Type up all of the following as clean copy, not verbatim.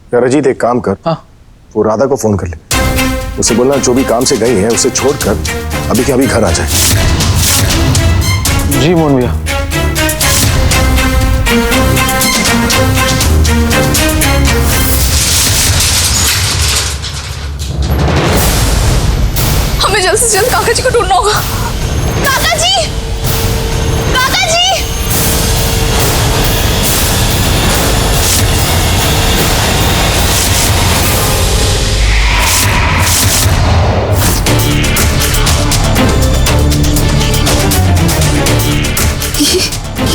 यार अजीत एक काम कर, हाँ वो राधा को फोन कर ले, उसे बोलना जो भी काम से गई है उसे छोड़कर अभी के अभी घर आ जाए। जी मोहन भैया। हमें जल्द से जल्द काका जी को ढूंढना होगा। काका जी, काका जी।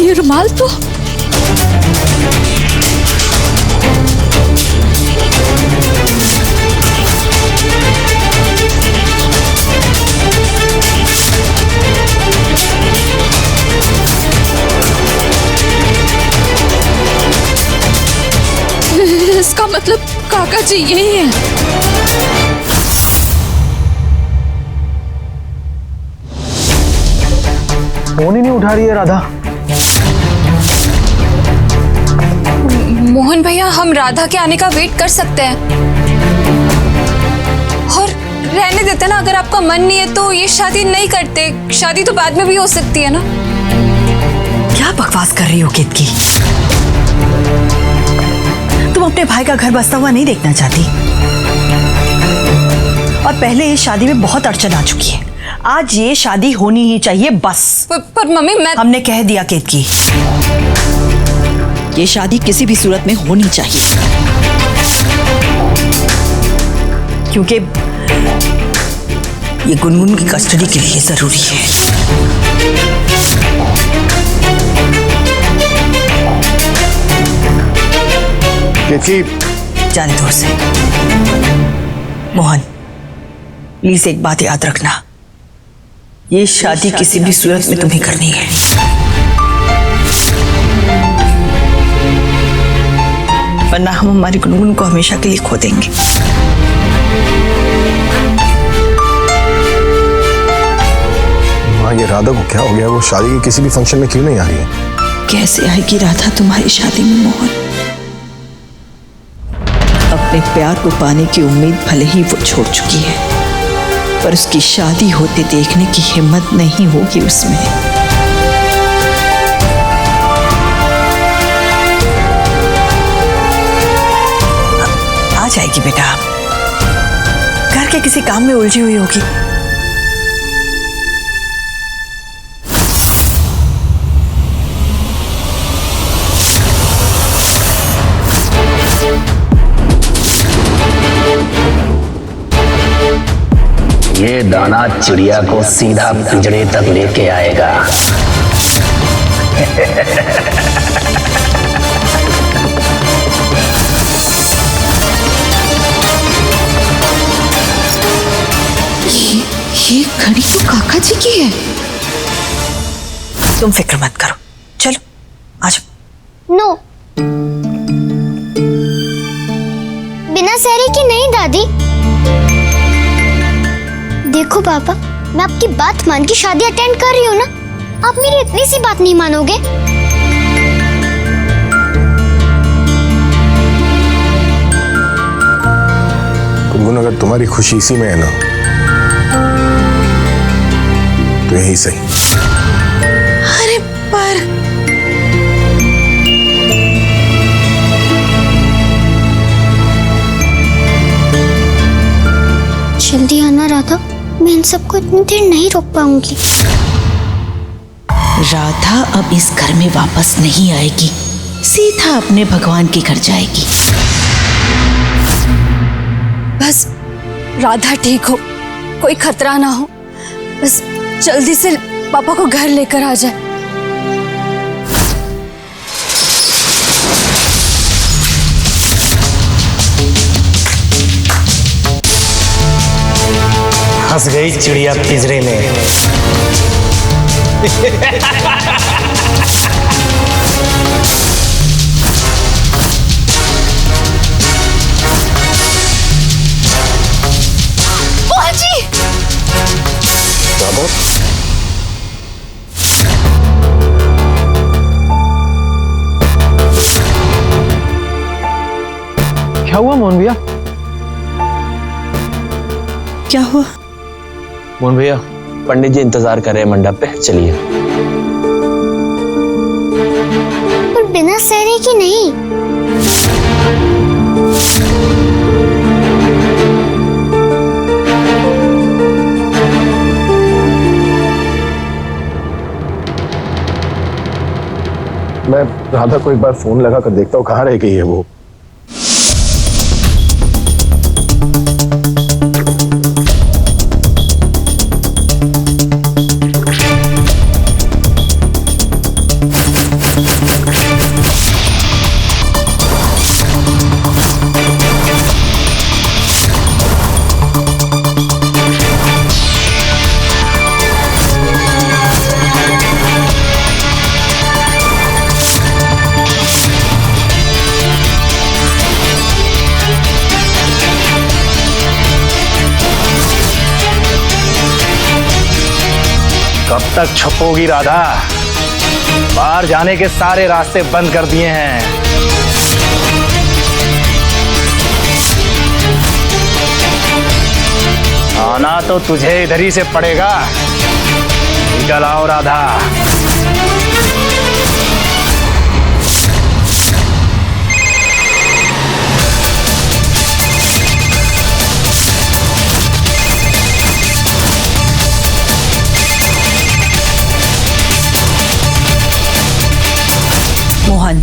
ये रुमाल तो इसका मतलब काका जी यही है। फोन ही नहीं उठा रही है राधा। मोहन भैया, हम राधा के आने का वेट कर सकते हैं और रहने देते ना। अगर आपका मन नहीं है तो ये शादी नहीं करते। शादी तो बाद में भी हो सकती है ना। क्या बकवास कर रही हो केतकी? तुम अपने भाई का घर बसता हुआ नहीं देखना चाहती? और पहले इस शादी में बहुत अड़चन आ चुकी है। आज ये शादी होनी ही चाहिए बस। पर मम्मी, हमने कह दिया केतकी, ये शादी किसी भी सूरत में होनी चाहिए, क्योंकि ये गुनगुन की कस्टडी के लिए जरूरी है। जाने दो उसे। मोहन, प्लीज एक बात याद रखना, ये शादी किसी भी सूरत में तुम्हें करनी है। वरना हम हमारी गुनगुन को हमेशा के लिए खो देंगे। माँ, ये राधा को क्या हो गया? वो शादी के किसी भी फंक्शन में क्यों नहीं आ रही है? कैसे आएगी राधा तुम्हारी शादी में मोहन? अपने प्यार को पाने की उम्मीद भले ही वो छोड़ चुकी है, पर उसकी शादी होते देखने की हिम्मत नहीं होगी उसमें। आ जाएगी बेटा, घर के किसी काम में उलझी हुई होगी। ये दाना चिड़िया को सीधा पिंजरे तक लेके आएगा। ये घड़ी तो काका जी की है। तुम फिक्र मत करो, चलो आ जाओ। नो, बिना सहरे की नहीं दादी। देखो पापा, मैं आपकी बात मान के शादी अटेंड कर रही हूँ ना। आप मेरी इतनी सी बात नहीं मानोगे? गुनगुन, अगर तुम्हारी खुशी इसी में है ना तो यही सही। अरे पर जल्दी आना राधा, मैं इन सबको इतनी देर नहीं रोक पाऊंगी। राधा अब इस घर में वापस नहीं आएगी, सीधा अपने भगवान के घर जाएगी। बस राधा ठीक हो, कोई खतरा ना हो, बस जल्दी से पापा को घर लेकर आ जाए। फंस गई चिड़िया पिंजरे में। क्या हुआ मोहन भैया? क्या हुआ? मोहन भैया, पंडित जी इंतजार कर रहे हैं मंडप पे, चलिए। पर बिना सहरे की नहीं। मैं राधा को एक बार फोन लगा कर देखता हूँ कहाँ रह गई है वो। कब तक छुपोगी राधा? बाहर जाने के सारे रास्ते बंद कर दिए हैं। आना तो तुझे इधर ही से पड़ेगा। निकल आओ राधा। मोहन,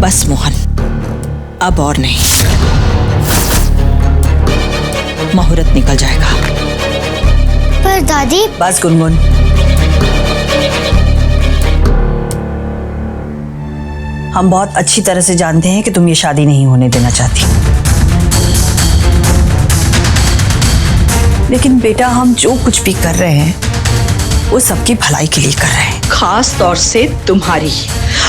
बस मोहन, अब और नहीं। मुहूर्त निकल जाएगा। पर दादी। बस गुनगुन, हम बहुत अच्छी तरह से जानते हैं कि तुम ये शादी नहीं होने देना चाहती, लेकिन बेटा हम जो कुछ भी कर रहे हैं वो सबकी भलाई के लिए कर रहे हैं। खास तौर से तुम्हारी।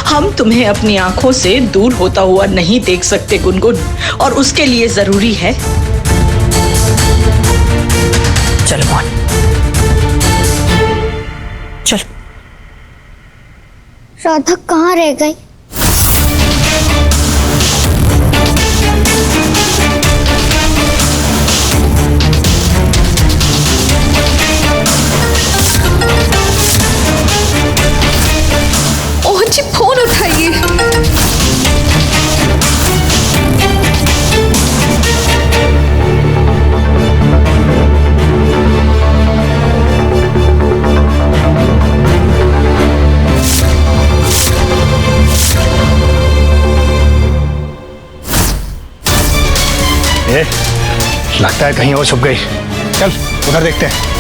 हम तुम्हें अपनी आंखों से दूर होता हुआ नहीं देख सकते गुनगुन, और उसके लिए जरूरी है। चलो मोहन, चल। राधा कहाँ रह गई? जी फोन उठाइए। लगता है कहीं और छुप गई। चल उधर देखते हैं।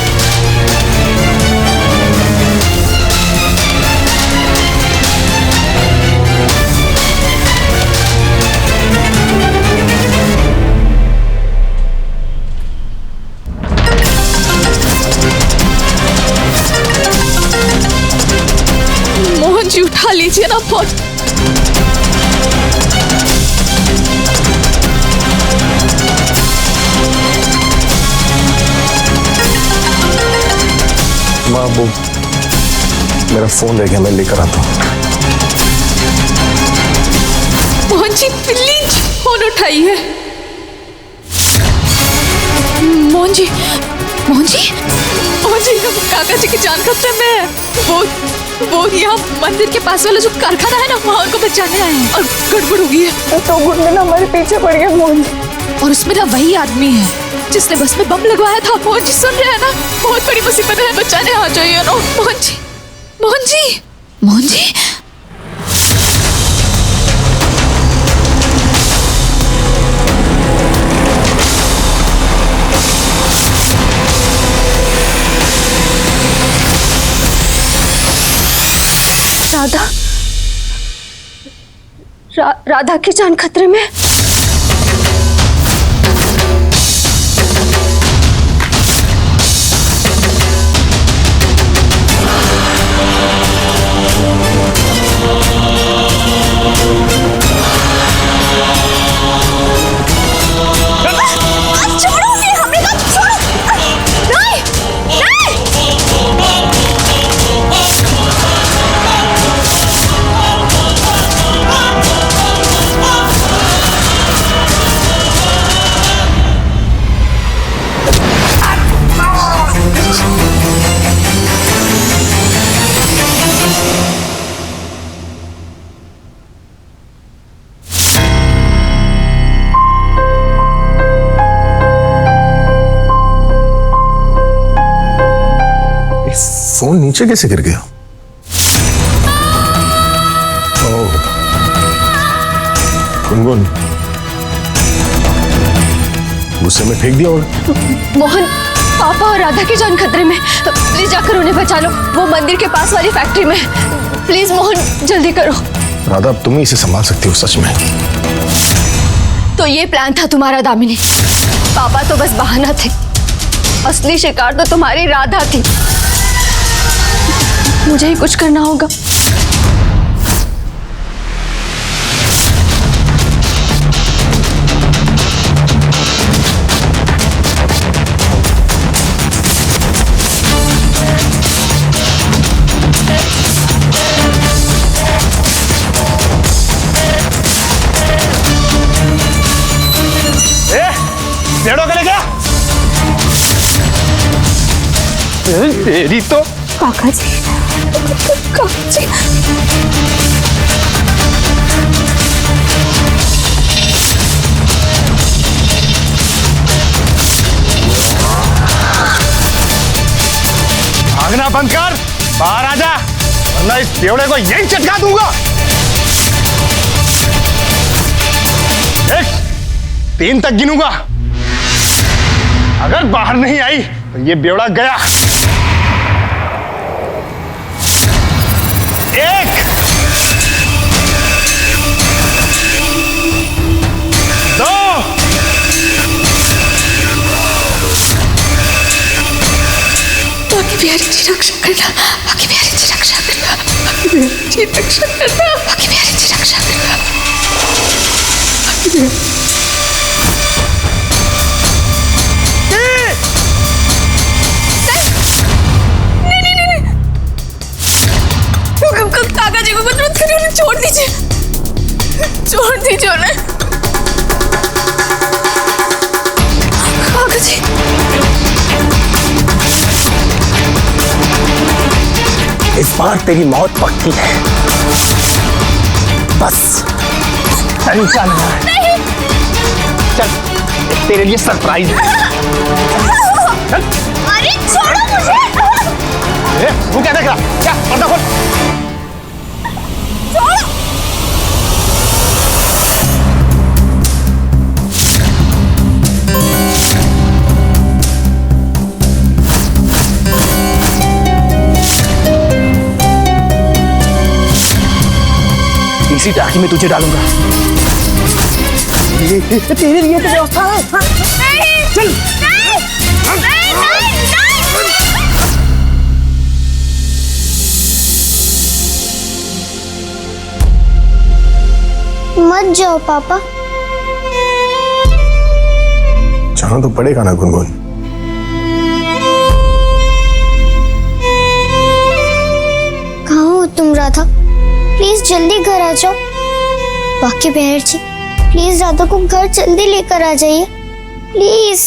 मोहन जी उठा लीजिए ना फोन। माँ, वो मेरा फोन रह गया, मैं लेकर आता हूँ। मोहन जी प्लीज फोन उठाइए। मोहन जी, मोहन जी, मोहन जी, काका जी की जान खतरे में है। वो यहाँ मंदिर के पास वाला जो कारखाना है ना, वहाँ उनको बचाने आए हैं और गड़बड़ हो गई है। तो गुंडे हमारे पीछे पड़ गए मोहन जी, और उसमें ना वही आदमी है जिसने बस में बम लगवाया था। मोहन जी सुन रहे हैं ना? बहुत बड़ी मुसीबत है, बचाने आ जाइए ना। मोहन जी, मोहन जी, मोहन जी। राधा की जान खतरे में। फोन नीचे कैसे गिर गया? ओह, गुनगुन गुस्से में फेंक दिया होगा। मोहन, पापा और राधा की जान खतरे में, प्लीज जाकर उन्हें बचा लो। वो मंदिर के पास वाली फैक्ट्री में। प्लीज मोहन, जल्दी करो। राधा, अब तुम ही इसे संभाल सकती हो सच में। तो ये प्लान था तुम्हारा दामिनी। पापा तो बस बहाना थे, असली शिकार तो तुम्हारी राधा थी। मुझे ही कुछ करना होगा। पेड़ों के ले गया तेरी तो। काका जी, काका जी। भागना बंद कर, बाहर आ जा, वरना इस पेड़े को यहीं चटका दूंगा। 1, 3 तक गिनूंगा। अगर बाहर नहीं आई तो ये बेवड़ा गया। 1, 2, बाकी प्यारी जी रक्षा करना, बाकी प्यारी जी रक्षा करना, बाकी प्यारी जी रक्षा करना, बाकी प्यारी जी रक्षा करना। काका जी को कुछ मत करिए, उन्हें छोड़ दीजिए, छोड़ दीजिए उन्हें। काका जी, इस बार तेरी मौत पक्की है। बस टेंशन है। चल, तेरे लिए सरप्राइज है। चल। अरे छोड़ो मुझे। तू क्या देख रहा? क्या पर्दा खोल। इसी टाकी में तुझे डालूंगा। तेरे लिए तो व्यवस्था है। चल। मत जाओ पापा। जाना तो पड़ेगा ना गुनगुन। कहाँ हो तुम राधा? प्लीज जल्दी घर आ जाओ। बाकी बहर जी, प्लीज राधा को घर जल्दी लेकर आ जाइए, प्लीज।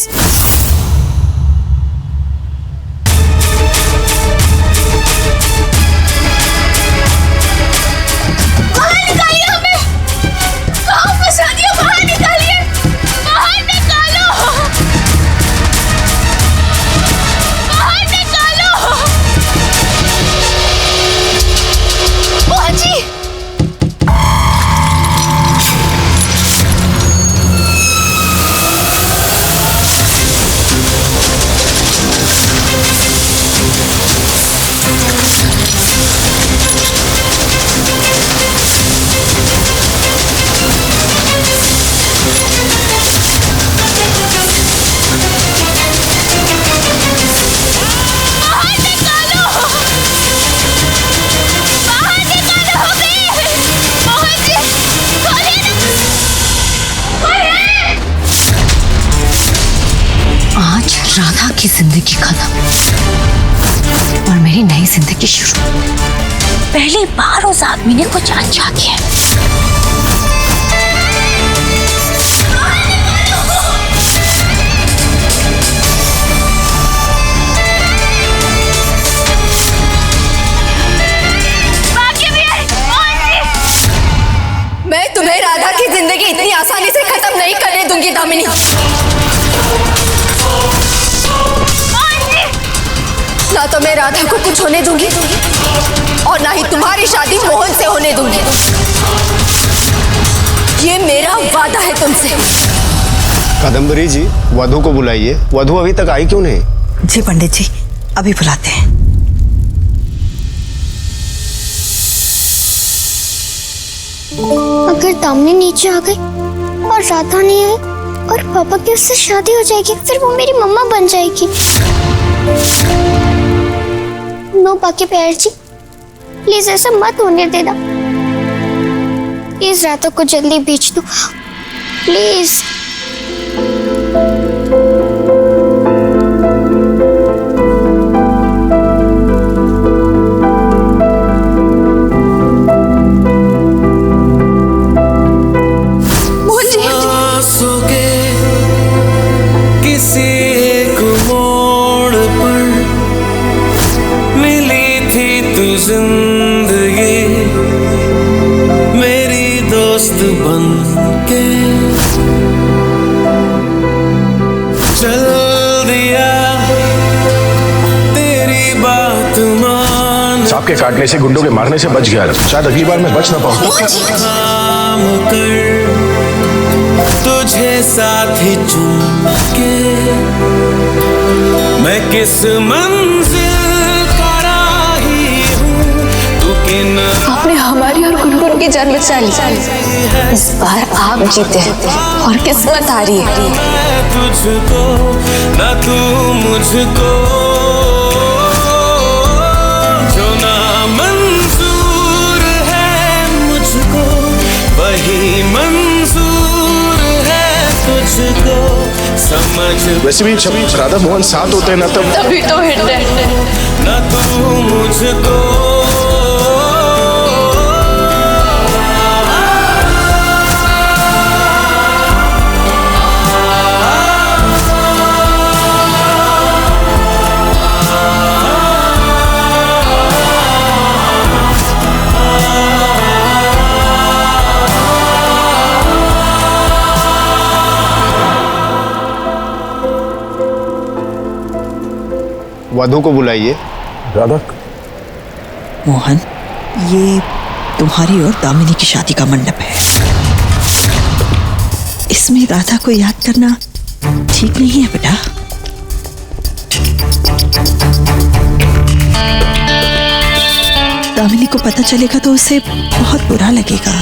राधा की जिंदगी खत्म और मेरी नई जिंदगी शुरू। पहली बार उस आदमी ने कुछ अच्छा किया। मैं तुम्हें राधा की जिंदगी इतनी आसानी से खत्म नहीं करने दूंगी दामिनी। ना तो मैं राधा को कुछ होने दूंगी और ना ही तुम्हारी शादी मोहन से होने दूंगी। ये मेरा वादा है तुमसे। कादम्बरी जी, वधू को बुलाइए। वधू अभी तक आई क्यों नहीं? जी पंडित जी, अभी बुलाते हैं। अगर दामिनी नीचे आ गई और राधा नहीं आई और पापा की उससे शादी हो जाएगी, फिर वो मेरी मम्मा बन जाएगी। नो बाकी पैर जी, प्लीज ऐसा मत होने देना। प्लीज राधा को जल्दी भेज दो, प्लीज। सांप के काटने से, गुंडों के मारने से बच गया। शायद अगली बार मैं बच ना पाऊं। तुझे साथ ही चुन के मैं किस मंजिल का राही हूँ, तू किन। आपने हमारी और गुनगुन की जान बचा ली। इस बार आप जीते और किस्मत हारी है। तुझको ना तू मुझको, जो ना मंजूर है मुझको वही मंजूर है तुझको, समझ। वैसे भी जब राधा मोहन साथ होते हैं ना, तभी तो हिट है। ना तू मुझको। वधू को बुलाइए। राधा। मोहन, ये तुम्हारी और दामिनी की शादी का मंडप है। इसमें राधा को याद करना ठीक नहीं है बेटा। दामिनी को पता चलेगा तो उसे बहुत बुरा लगेगा।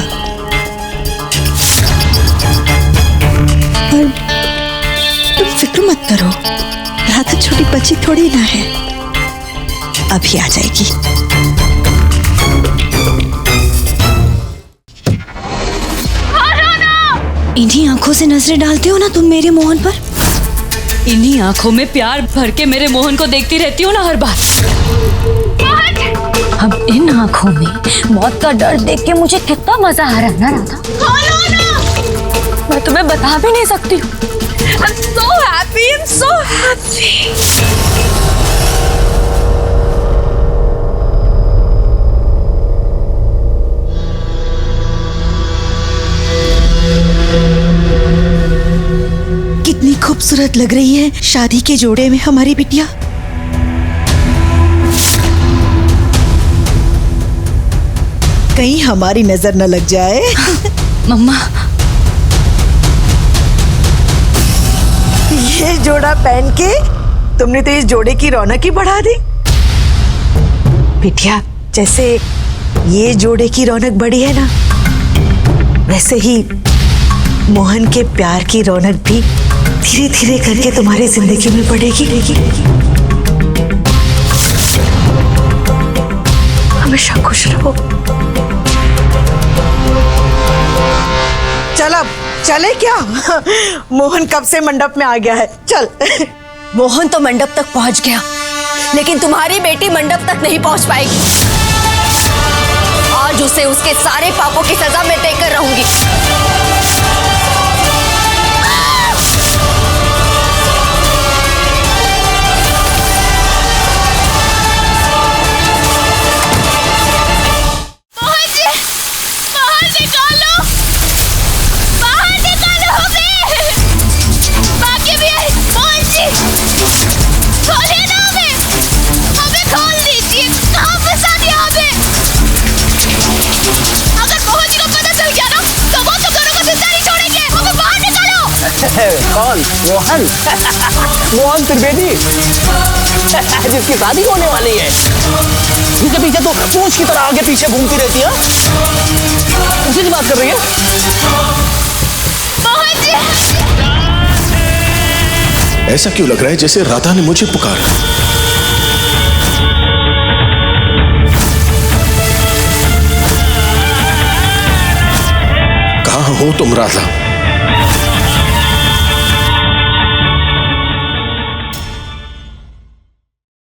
और तुम फिक्र मत करो, राधा छोटी बच्ची थोड़ी ना है, अभी आ जाएगी। इन्हीं आंखों से नजरें डालते हो ना तुम मेरे मोहन पर? इन्हीं आंखों में प्यार भर के मेरे मोहन को देखती रहती हो ना हर बार। अब इन आंखों में मौत का डर देख के मुझे कितना मजा आ रहा है ना राधा। मैं तुम्हें बता भी नहीं सकती हूँ। I'm so happy, I'm so happy. कितनी खूबसूरत लग रही है शादी के जोड़े में हमारी बिटिया। कहीं हमारी नजर न लग जाए। मम्मा, ये जोड़ा पहन के तुमने तो इस जोड़े की रौनक ही बढ़ा दी। बिटिया, जैसे ये जोड़े की रौनक बढ़ी है ना, वैसे ही मोहन के प्यार की रौनक भी धीरे धीरे करके तुम्हारी जिंदगी में बढ़ेगी। हमेशा खुश रहो। चल अब चले क्या? मोहन कब से मंडप में आ गया है। चल। मोहन तो मंडप तक पहुंच गया, लेकिन तुम्हारी बेटी मंडप तक नहीं पहुंच पाएगी। आज उसे उसके सारे पापों की सजा मैं देकर रहूंगी। खोलिए ना हमें कौन? मोहन? मोहन त्रिवेदी जिसकी शादी होने वाली है, जिसके पीछे तो पूंछ की तरह आगे पीछे घूमती रहती है, उसी की बात कर रही है? मोहन जी! ऐसा क्यों लग रहा है जैसे राधा ने मुझे पुकारा? कहाँ हो तुम राधा?